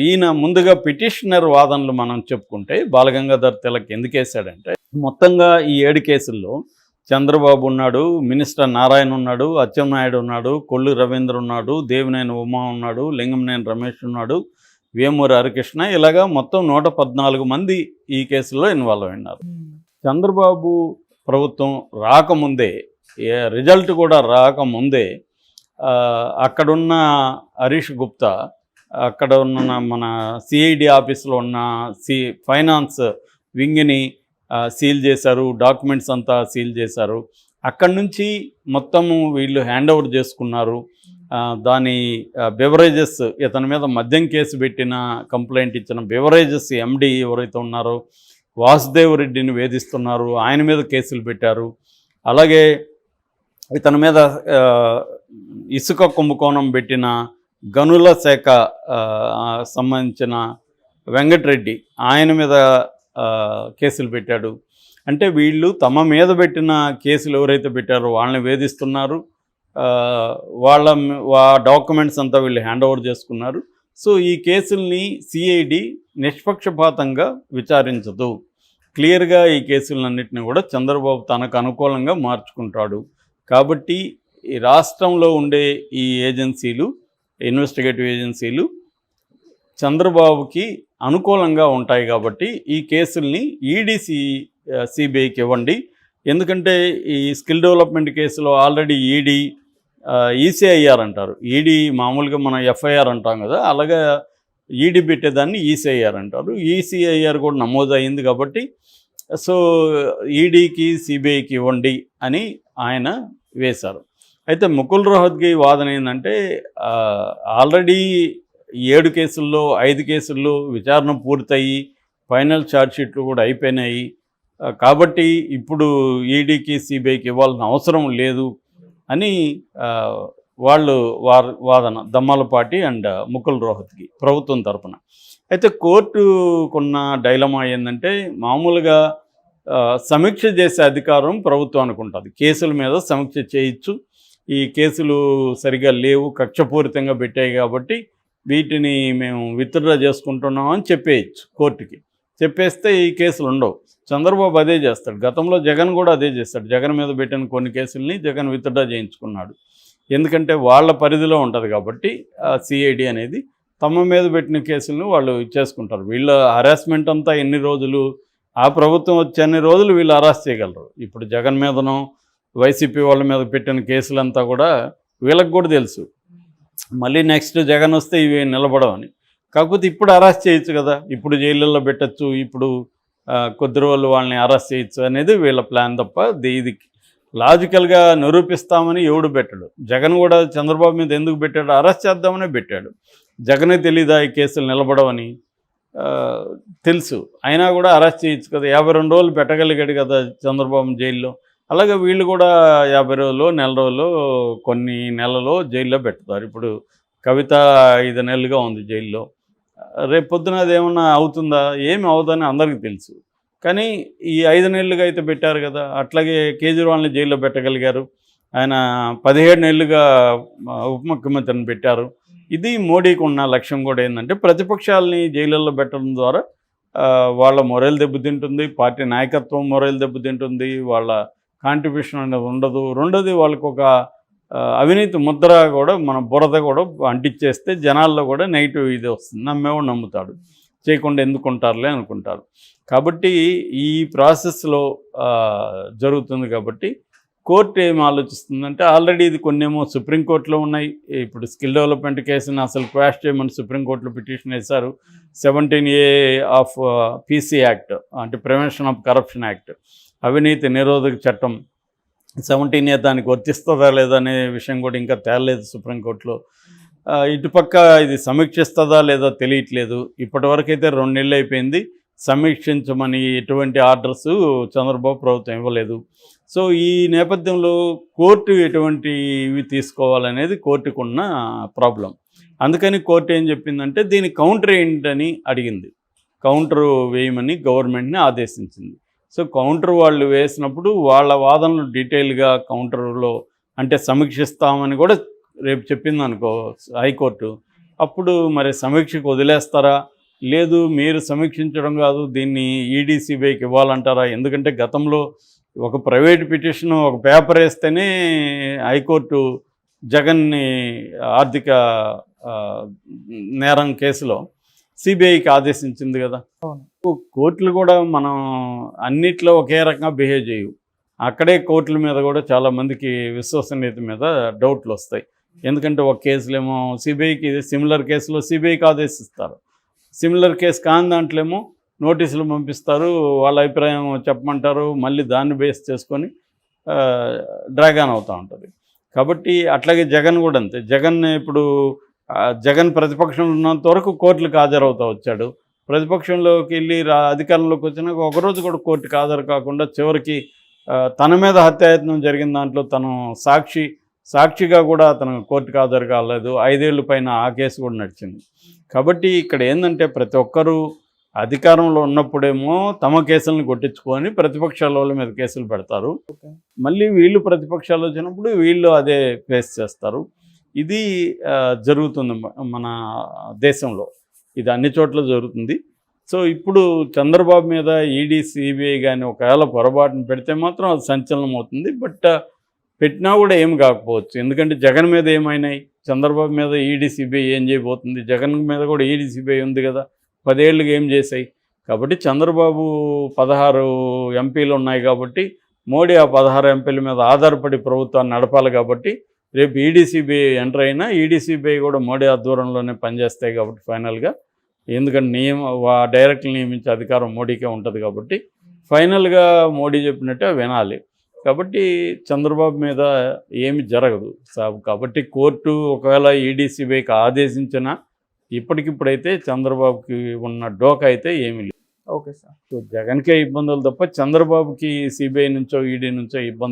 ఈయన ముందుగా పిటిషనర్ వాదనలు మనం చెప్పుకుంటే బాలగంగాధర్ తిలక్ ఎందుకు వేశాడంటే, మొత్తంగా ఈ 7 కేసుల్లో చంద్రబాబు ఉన్నాడు, మినిస్టర్ నారాయణ ఉన్నాడు, అచ్చెన్నాయుడు ఉన్నాడు, కొల్లు రవీంద్ర ఉన్నాడు, దేవినేని ఉమా ఉన్నాడు, లింగంనేని రమేష్ ఉన్నాడు, వేమూరి హరికృష్ణ, ఇలాగా మొత్తం 114 మంది ఈ కేసులో ఇన్వాల్వ్ అయినారు. చంద్రబాబు ప్రభుత్వం రాకముందే, రిజల్ట్ కూడా రాకముందే అక్కడున్న హరీష్ గుప్తా, అక్కడ ఉన్న మన సిఐడి ఆఫీస్లో ఉన్న ఫైనాన్స్ వింగ్ని సీల్ చేశారు, డాక్యుమెంట్స్ అంతా సీల్ చేశారు. అక్కడి నుంచి మొత్తము వీళ్ళు హ్యాండ్ ఓవర్ చేసుకున్నారు. దాని బెవరేజెస్, ఇతని మీద మద్యం కేసు పెట్టిన కంప్లైంట్ ఇచ్చిన బెవరేజెస్ ఎండి ఎవరైతే ఉన్నారో వాసుదేవ్ రెడ్డిని వేధిస్తున్నారు, ఆయన మీద కేసులు పెట్టారు. అలాగే ఇతని మీద ఇసుక కుంభకోణం పెట్టిన గనుల శాఖ సంబంధించిన వెంకటరెడ్డి, ఆయన మీద కేసులు పెట్టాడు. అంటే వీళ్ళు తమ మీద పెట్టిన కేసులు ఎవరైతే పెట్టారో వాళ్ళని వేధిస్తున్నారు, వాళ్ళ డాక్యుమెంట్స్ అంతా వీళ్ళు హ్యాండ్ ఓవర్ చేసుకున్నారు. సో ఈ కేసుల్ని సిఐడి నిష్పక్షపాతంగా విచారించదు. క్లియర్గా ఈ కేసులన్నింటినీ కూడా చంద్రబాబు తనకు అనుకూలంగా మార్చుకుంటాడు. కాబట్టి ఈ రాష్ట్రంలో ఉండే ఈ ఏజెన్సీలు, ఇన్వెస్టిగేటివ్ ఏజెన్సీలు చంద్రబాబుకి అనుకూలంగా ఉంటాయి. కాబట్టి ఈ కేసుల్ని ఈడీ సిబిఐకి ఇవ్వండి. ఎందుకంటే ఈ స్కిల్ డెవలప్మెంట్ కేసులో ఆల్రెడీ ఈడీ ఈసీఐఆర్ అంటారు. ఈడీ మామూలుగా మనం ఎఫ్ఐఆర్ అంటాం కదా, అలాగా ఈడీ పెట్టేదాన్ని ఈసీఐఆర్ అంటారు. ఈసీఐఆర్ కూడా నమోదు అయింది. కాబట్టి సో ఈడీకి సిబిఐకి ఇవ్వండి అని ఆయన వేశారు. అయితే ముకుల్ రోహత్గి వాదన ఏంటంటే, ఆల్రెడీ 7 కేసుల్లో 5 కేసుల్లో విచారణ పూర్తయి ఫైనల్ ఛార్జ్షీట్లు కూడా అయిపోయినాయి. కాబట్టి ఇప్పుడు ఈడీకి సిబిఐకి ఇవ్వాల్సిన అవసరం లేదు అని వాళ్ళు వాదన, దమ్మాలపాటి అండ్ ముకుల్ రోహత్గి ప్రభుత్వం తరపున. అయితే కోర్టుకున్న డైలమా ఏంటంటే, మామూలుగా సమీక్ష చేసే అధికారం ప్రభుత్వానికి ఉంటుంది. కేసుల మీద సమీక్ష చేయొచ్చు. ఈ కేసులు సరిగా లేవు, కక్షపూరితంగా పెట్టాయి, కాబట్టి వీటిని మేము విత్డ్రా చేసుకుంటున్నామని చెప్పేయచ్చు కోర్టుకి. చెప్పేస్తే ఈ కేసులు ఉండవు. చంద్రబాబు అదే చేస్తాడు. గతంలో జగన్ కూడా అదే చేస్తాడు. జగన్ మీద పెట్టిన కొన్ని కేసుల్ని జగన్ విత్డ్రా చేయించుకున్నాడు. ఎందుకంటే వాళ్ళ పరిధిలో ఉంటుంది కాబట్టి సిఐడి అనేది తమ మీద పెట్టిన కేసులను వాళ్ళు ఇచ్చేసుకుంటారు. వీళ్ళ హరాస్మెంట్ అంతా ఎన్ని రోజులు, ఆ ప్రభుత్వం వచ్చే అన్ని రోజులు వీళ్ళు అరెస్ట్ చేయగలరు. ఇప్పుడు జగన్ మీదనో వైసీపీ వాళ్ళ మీద పెట్టిన కేసులంతా కూడా వీళ్ళకి కూడా తెలుసు, మళ్ళీ నెక్స్ట్ జగన్ వస్తే ఇవి నిలబడవని. కాకపోతే ఇప్పుడు అరెస్ట్ చేయొచ్చు కదా, ఇప్పుడు జైళ్ళల్లో పెట్టచ్చు, ఇప్పుడు కొద్ది రోజులు వాళ్ళని అరెస్ట్ చేయొచ్చు అనేది వీళ్ళ ప్లాన్ తప్ప ఇది లాజికల్గా నిరూపిస్తామని ఎవడు పెట్టాడు. జగన్ కూడా చంద్రబాబు మీద ఎందుకు పెట్టాడు, అరెస్ట్ చేద్దామనే పెట్టాడు. జగనే తెలీదా ఈ కేసులు నిలబడవని? తెలుసు, అయినా కూడా అరెస్ట్ చేయొచ్చు కదా. 52 రోజులు పెట్టగలిగాడు కదా చంద్రబాబు జైల్లో. అలాగే వీళ్ళు కూడా 50 రోజులు, నెల రోజులు, కొన్ని నెలలో జైల్లో పెడతారు. ఇప్పుడు కవిత 5 నెలలుగా ఉంది జైల్లో. రేపు పొద్దున అదేమన్నా అవుతుందా? ఏమి అవుతుందని అందరికీ తెలుసు. కానీ ఈ 5 నెలలుగా అయితే పెట్టారు కదా. అట్లాగే కేజ్రీవాల్ని జైల్లో పెట్టగలిగారు. ఆయన 17 నెలలుగా ఉప ముఖ్యమంత్రిని పెట్టారు. ఇది మోడీకి ఉన్న లక్ష్యం కూడా ఏంటంటే, ప్రతిపక్షాలని జైళ్ళల్లో పెట్టడం ద్వారా వాళ్ళ మొరల్ దెబ్బతింటుంది, పార్టీ నాయకత్వం మొరల్ దెబ్బతింటుంది, వాళ్ళ కాంట్రిబ్యూషన్ అనేది ఉండదు. రెండోది వాళ్ళకు ఒక అవినీతి ముద్ర కూడా, మన బురద కూడా అంటించేస్తే జనాల్లో కూడా నెగిటివ్ ఇది వస్తుంది. నమ్మేవాడు నమ్ముతాడు, చేయకుండా ఎందుకుంటారులే అనుకుంటారు. కాబట్టి ఈ ప్రాసెస్లో జరుగుతుంది. కాబట్టి కోర్టు ఏం ఆలోచిస్తుందంటే, ఆల్రెడీ ఇది కొన్నేమో సుప్రీంకోర్టులో ఉన్నాయి. ఇప్పుడు స్కిల్ డెవలప్మెంట్ కేసుని అసలు క్వాష్ చేయమని సుప్రీంకోర్టులో పిటిషన్ వేశారు. 17A ఆఫ్ పీసీ యాక్ట్, అంటే ప్రివెన్షన్ ఆఫ్ కరప్షన్ యాక్ట్, అవినీతి నిరోధక చట్టం 17A దానికి వర్తిస్తుందా లేదా అనే విషయం కూడా ఇంకా తేలలేదు సుప్రీంకోర్టులో. ఇటుపక్క ఇది సమీక్షిస్తుందా లేదా తెలియట్లేదు. ఇప్పటివరకైతే 2 నెలలు అయిపోయింది. సమీక్షించమని ఎటువంటి ఆర్డర్స్ చంద్రబాబు ప్రభుత్వం ఇవ్వలేదు. సో ఈ నేపథ్యంలో కోర్టు ఎటువంటివి తీసుకోవాలనేది కోర్టుకున్న ప్రాబ్లం. అందుకని కోర్టు ఏం చెప్పిందంటే, దీని కౌంటర్ ఏంటని అడిగింది. కౌంటర్ వేయమని గవర్నమెంట్ని ఆదేశించింది. సో కౌంటర్ వాళ్ళు వేసినప్పుడు వాళ్ళ వాదనలు డీటెయిల్గా కౌంటర్లో అంటే సమీక్షిస్తామని కూడా రేపు చెప్పింది అనుకో హైకోర్టు, అప్పుడు మరి సమీక్షకు వదిలేస్తారా, లేదు మీరు సమీక్షించడం కాదు దీన్ని ఈడీ సిబిఐకి ఇవ్వాలంటారా? ఎందుకంటే గతంలో ఒక ప్రైవేట్ పిటిషన్ ఒక పేపర్ వేస్తేనే హైకోర్టు జగన్ని ఆర్థిక ఆ, నేరం కేసులో సిబిఐకి ఆదేశించింది కదా. కోర్టులు కూడా మనం అన్నిట్లో ఒకే రకంగా బిహేవ్ చేయవు. అక్కడే కోర్టుల మీద కూడా చాలామందికి విశ్వసనీయత మీద డౌట్లు వస్తాయి. ఎందుకంటే ఒక కేసులేమో సిబిఐకి, సిమిలర్ కేసులో సిబిఐకి ఆదేశిస్తారు, సిమిలర్ కేసు కాని దాంట్లేమో నోటీసులు పంపిస్తారు, వాళ్ళ అభిప్రాయం చెప్పమంటారు, మళ్ళీ దాన్ని బేస్ చేసుకొని డ్రాగ్ ఆన్ అవుతూ ఉంటుంది. కాబట్టి అట్లాగే జగన్ కూడా అంతే. జగన్ ఇప్పుడు జగన్ ప్రతిపక్షంలో ఉన్నంత వరకు కోర్టులకు హాజరవుతూ వచ్చాడు. ప్రతిపక్షంలోకి వెళ్ళి అధికారంలోకి వచ్చినాక ఒకరోజు కూడా కోర్టుకు హాజరు కాకుండా చివరికి తన మీద హత్యాయత్నం జరిగిన దాంట్లో తను సాక్షిగా కూడా అతను కోర్టుకు హాజరు కాలేదు. 5 ఏళ్ళ పైన ఆ కేసు కూడా నడిచింది. కాబట్టి ఇక్కడ ఏంటంటే ప్రతి ఒక్కరూ అధికారంలో ఉన్నప్పుడేమో తమ కేసులను కొట్టించుకొని ప్రతిపక్షాల వాళ్ళ మీద కేసులు పెడతారు, మళ్ళీ వీళ్ళు ప్రతిపక్షాలు వచ్చినప్పుడు వీళ్ళు అదే ఫేస్ చేస్తారు. ఇది జరుగుతుంది మన దేశంలో, ఇది అన్ని చోట్ల జరుగుతుంది. సో ఇప్పుడు చంద్రబాబు మీద ఈడీ సిబిఐ కానీ ఒకవేళ పొరపాటును పెడితే మాత్రం అది సంచలనం అవుతుంది. బట్ పెట్టినా కూడా ఏం కాకపోవచ్చు, ఎందుకంటే జగన్ మీద ఏమైనాయి, చంద్రబాబు మీద ఈడీ సిబిఐ ఏం చేయబోతుంది? జగన్ మీద కూడా ఈడీ సిబిఐ ఉంది కదా, 10 ఏళ్ళుగా ఏం చేశాయి? కాబట్టి చంద్రబాబు 16 ఎంపీలు ఉన్నాయి కాబట్టి మోడీ ఆ 16 ఎంపీల మీద ఆధారపడి ప్రభుత్వాన్ని నడపాలి. కాబట్టి రేపు ఈడీ సిబిఐ ఎంటర్ అయినా ఈడీ సిబిఐ కూడా మోడీ ఆధ్వర్యంలోనే పనిచేస్తాయి కాబట్టి ఫైనల్గా, ఎందుకంటే డైరెక్ట్లు నియమించే అధికారం మోడీకే ఉంటుంది కాబట్టి ఫైనల్గా మోడీ చెప్పినట్టే వినాలి. కాబట్టి చంద్రబాబు మీద ఏమి జరగదు. కాబట్టి కోర్టు ఒకవేళ ఈడీ సిబిఐకి ఆదేశించినా ఇప్పటికిప్పుడైతే చంద్రబాబుకి ఉన్న డోకా అయితే ఏమీ లేదు. Okay sir. సో జగన్కే ఇబ్బందులు తప్ప చంద్రబాబుకి సిబిఐ నుంచో ఈడీ నుంచో ఇబ్బంది